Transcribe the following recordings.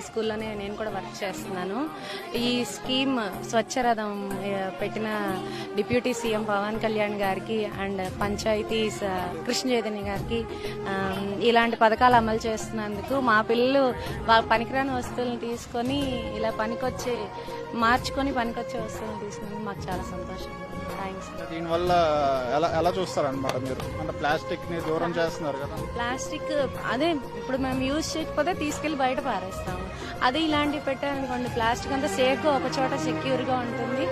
స్కూల్లోనే నేను కూడా వర్క్ చేస్తున్నాను. ఈ స్కీమ్ స్వచ్ఛరథం పెట్టిన డిప్యూటీ సీఎం పవన్ కళ్యాణ్ గారికి అండ్ పంచాయతీస్ కృష్ణ చైతన్య గారికి ఇలాంటి పథకాలు అమలు చేస్తున్నందుకు మా పిల్లలు పనికిరాని వస్తువులను తీసుకొని ఇలా మార్చుకొని పనికొచ్చే వస్తువులను తీసుకున్నందుకు మాకు చాలా సంతోషం. థ్యాంక్స్. దీనివల్ల ఎలా చూస్తారనమాట మీరు? అంటే ప్లాస్టిక్ ని దూరం చేస్తున్నారు కదా. ప్లాస్టిక్ అదే ఇప్పుడు మేము యూజ్ చేయకపోతే తీసుకెళ్లి బయట పారేస్తాము. అదే ఇలాంటివి పెట్టారనుకోండి, ప్లాస్టిక్ అంతా సేఫ్ గా ఒక చోట సెక్యూర్ గా ఉంటుంది.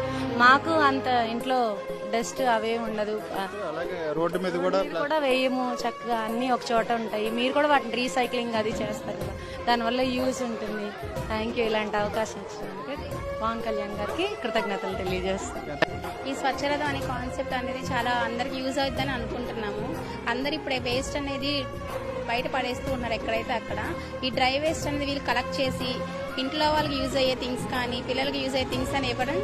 మాకు అంత ఇంట్లో డస్ట్ అవే ఉండదు. అలాగే రోడ్డు మీద కూడా వేయము, చక్కగా అన్ని ఒక చోట ఉంటాయి. మీరు కూడా వాటిని రీసైక్లింగ్ అది చేస్తారు కదా, దానివల్ల యూజ్ ఉంటుంది. థ్యాంక్ యూ ఇలాంటి అవకాశం ఇచ్చినందుకు పవన్ కళ్యాణ్ గారికి కృతజ్ఞతలు తెలియజేస్తాను. ఈ స్వచ్ఛరథం అనే కాన్సెప్ట్ అనేది చాలా అందరికి యూజ్ అవుతుందని అనుకుంటున్నాము. అందరు ఇప్పుడే వేస్ట్ అనేది బయట పడేస్తూ ఉన్నారు ఎక్కడైతే అక్కడ. ఈ డ్రై వేస్ట్ అనేది వీళ్ళు కలెక్ట్ చేసి ఇంట్లో వాళ్ళకి యూజ్ అయ్యే థింగ్స్ కానీ పిల్లలకి యూజ్ అయ్యే థింగ్స్ అని ఇవ్వడం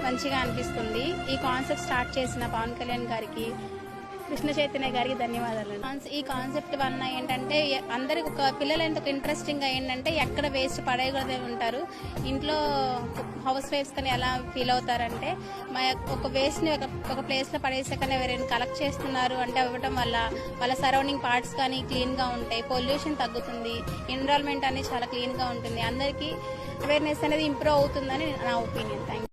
మంచిగా అనిపిస్తుంది. ఈ కాన్సెప్ట్ స్టార్ట్ చేసిన పవన్ కళ్యాణ్ గారికి, కృష్ణ చైతన్య గారికి ధన్యవాదాలు. ఈ కాన్సెప్ట్ వల్ల ఏంటంటే అందరికి పిల్లలు ఎంత ఇంట్రెస్టింగ్ గా ఏంటంటే ఎక్కడ వేస్ట్ పడేయకూడదే ఉంటారు. ఇంట్లో హౌస్ వైఫ్స్ కానీ ఎలా ఫీల్ అవుతారంటే ఒక వేస్ట్ ని ఒక ప్లేస్ లో పడేసే కానీ ఎవరైనా కలెక్ట్ చేస్తున్నారు అంటే అవ్వటం వల్ల వాళ్ళ సరౌండింగ్ పార్ట్స్ కానీ క్లీన్ గా ఉంటాయి, పొల్యూషన్ తగ్గుతుంది, ఎన్విరాన్మెంట్ అనేది చాలా క్లీన్ గా ఉంటుంది. అందరికీ అవేర్నెస్ అనేది ఇంప్రూవ్ అవుతుందని నా ఒపీనియన్. Thank you.